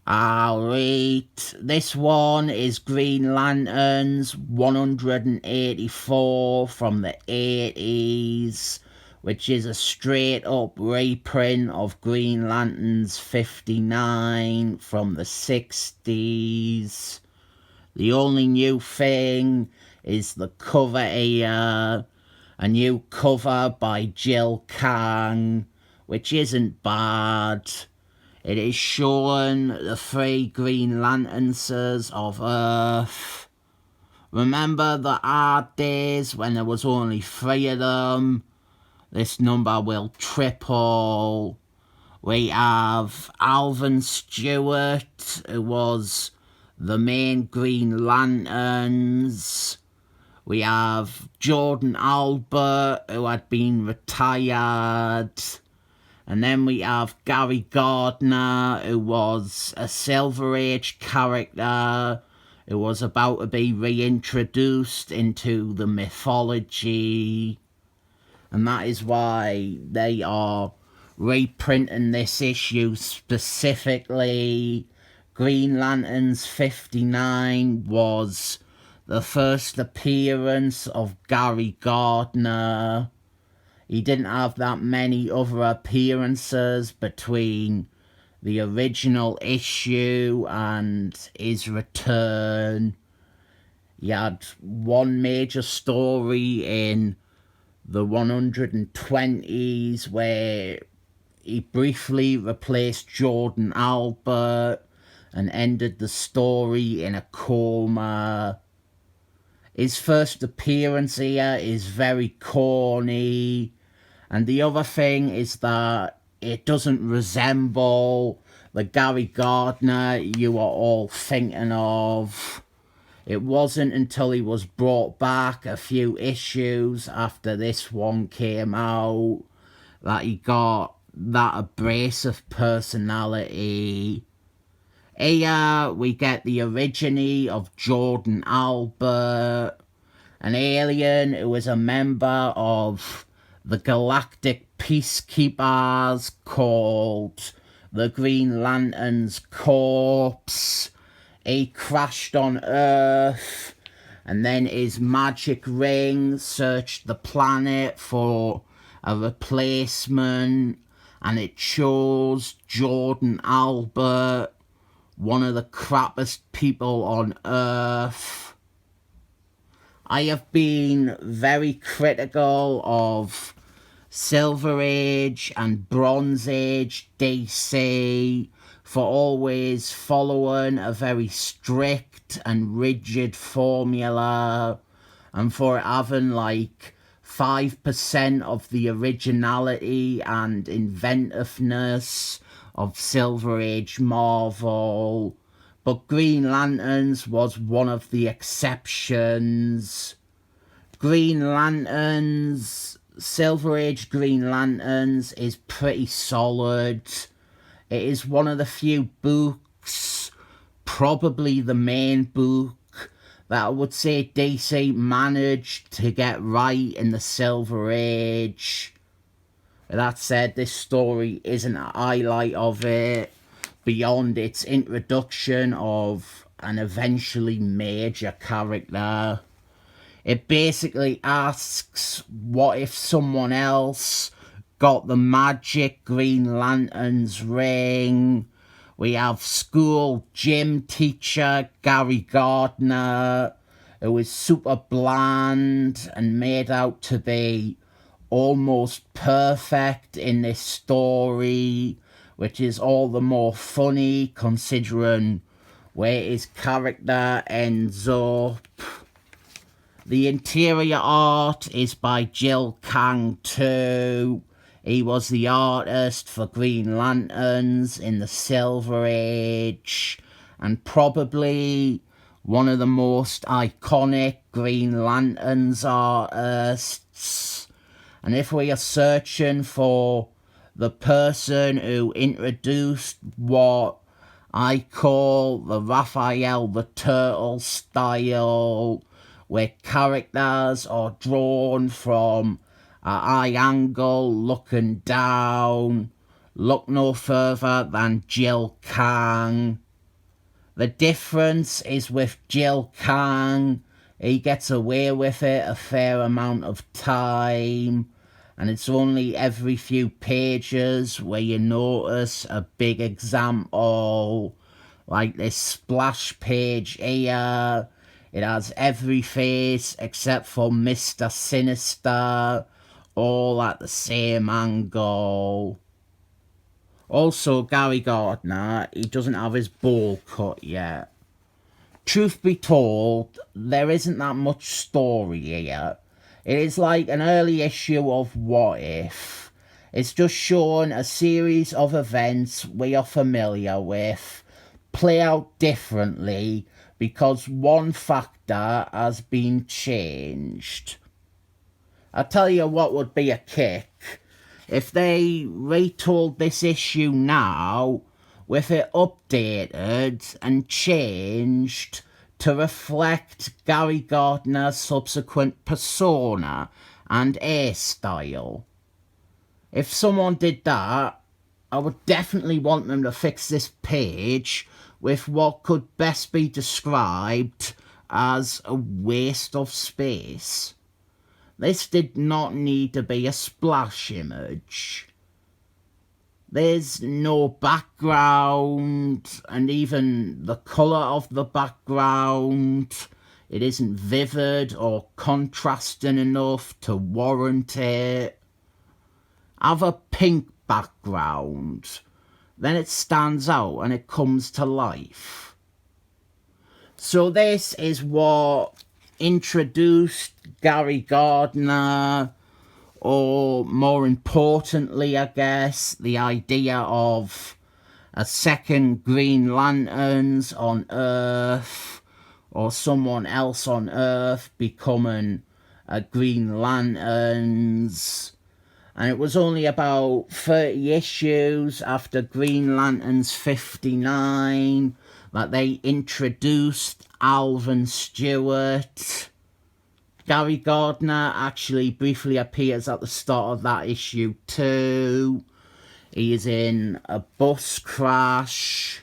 Alright, this one is Green Lanterns 184 from the 80s, which is a straight up reprint of Green Lanterns 59 from the 60s. The only new thing is the cover here, a new cover by Jill Kane, which isn't bad. It is showing the 3 Green Lanterns of Earth. Remember the hard days when there was only 3 of them? This number will triple. We have Alvin Stewart, who was the main Green Lanterns. We have Jordan Albert, who had been retired. And then we have Gary Gardner, who was a Silver Age character who was about to be reintroduced into the mythology. And that is why they are reprinting this issue specifically. Green Lanterns 59 was the first appearance of Gary Gardner. He didn't have that many other appearances between the original issue and his return. He had one major story in the 120s where he briefly replaced Jordan Albert and ended the story in a coma. His first appearance here is very corny. And the other thing is that it doesn't resemble the Gary Gardner you are all thinking of. It wasn't until he was brought back a few issues after this one came out that he got that abrasive personality. Here we get the origine of Jordan Albert, an alien who is a member of the Galactic Peacekeepers called the Green Lanterns Corps. He crashed on Earth, and then his magic ring searched the planet for a replacement, and it chose Jordan Albert, one of the crappiest people on Earth. I have been very critical of Silver Age and Bronze Age DC for always following a very strict and rigid formula, and for having like 5% of the originality and inventiveness of Silver Age Marvel. But Green Lanterns was one of the exceptions. Green Lanterns, Silver Age Green Lanterns is pretty solid. It is one of the few books, probably the main book, that I would say DC managed to get right in the Silver Age. That said, this story isn't a highlight of it, beyond its introduction of an eventually major character. It basically asks, what if someone else got the magic Green Lantern's ring? We have school gym teacher Gary Gardner, who is super bland and made out to be almost perfect in this story, which is all the more funny considering where his character ends up. The interior art is by Jill Kane too. He was the artist for Green Lanterns in the Silver Age, and probably one of the most iconic Green Lanterns artists. And if we are searching for the person who introduced what I call the Raphael the Turtle style, where characters are drawn from a high angle looking down, look no further than Jill Kane. The difference is with Jill Kang, he gets away with it a fair amount of time, and it's only every few pages where you notice a big example, like this splash page here. It has every face except for Mr. Sinister, all at the same angle. Also, Gary Gardner, he doesn't have his bowl cut yet. Truth be told, there isn't that much story here. It is like an early issue of What If. It's just showing a series of events we are familiar with play out differently because one factor has been changed. I tell you what would be a kick. If they retold this issue now, with it updated and changed to reflect Gary Gardner's subsequent persona and hairstyle. If someone did that, I would definitely want them to fix this page with what could best be described as a waste of space. This did not need to be a splash image. There's no background, and even the colour of the background, it isn't vivid or contrasting enough to warrant it. Have a pink background, then it stands out and it comes to life. So this is what introduced Gary Gardner, or more importantly, I guess, the idea of a second Green Lanterns on Earth, or someone else on Earth becoming a Green Lanterns. And it was only about 30 issues after Green Lanterns 59 that they introduced Alvin Stewart. Gary Gardner actually briefly appears at the start of that issue too. He is in a bus crash.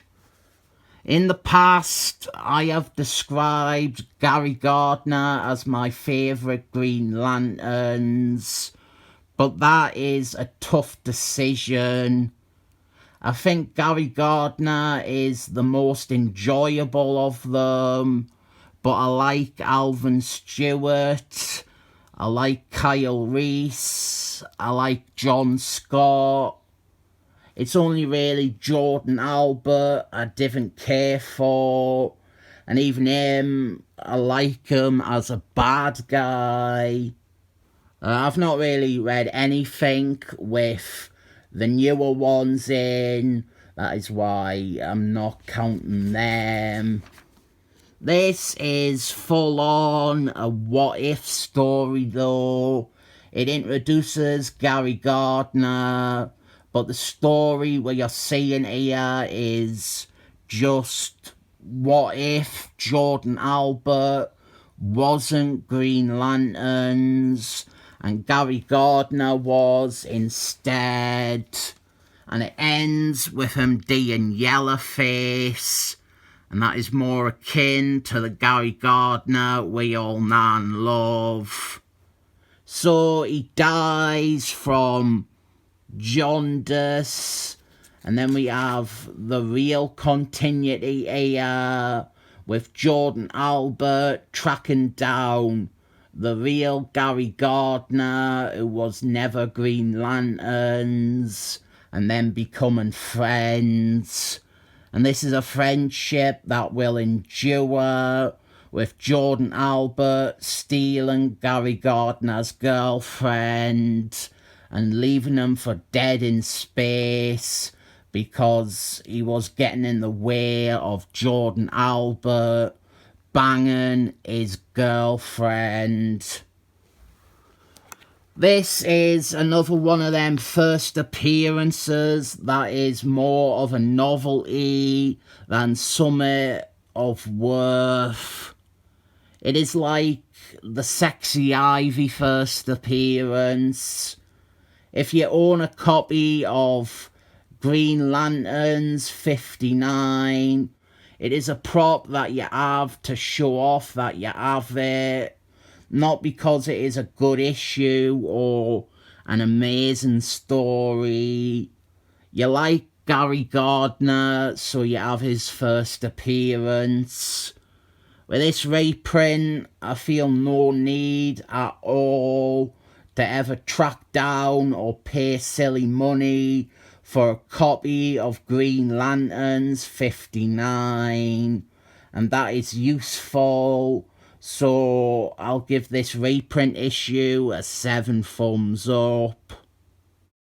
In the past, I have described Gary Gardner as my favourite Green Lanterns, but that is a tough decision. I think Gary Gardner is the most enjoyable of them, but I like Alvin Stewart, I like Kyle Reese, I like John Scott. It's only really Jordan Albert I didn't care for, and even him, I like him as a bad guy. I've not really read anything with the newer ones in, that is why I'm not counting them. This is full on a what if story though. It introduces Gary Gardner, but the story we are seeing here is just what if Jordan Albert wasn't Green Lanterns and Gary Gardner was instead. And it ends with him being Yellowface, and that is more akin to the Gary Gardner we all know and love. So he dies from jaundice, and then we have the real continuity here with Jordan Albert tracking down the real Gary Gardner, who was never Green Lanterns, and then becoming friends. And this is a friendship that will endure, with Jordan Albert stealing Gary Gardner's girlfriend and leaving him for dead in space because he was getting in the way of Jordan Albert banging his girlfriend. This is another one of them first appearances that is more of a novelty than summit of worth. It is like the Sexy Ivy first appearance. If you own a copy of Green Lanterns 59, It is a prop that you have to show off that you have there, not because it is a good issue or an amazing story. You like Gary Gardner, so you have his first appearance. With this reprint, I feel no need at all to ever track down or pay silly money for a copy of Green Lanterns 59, and that is useful, so I'll give this reprint issue a 7 thumbs up.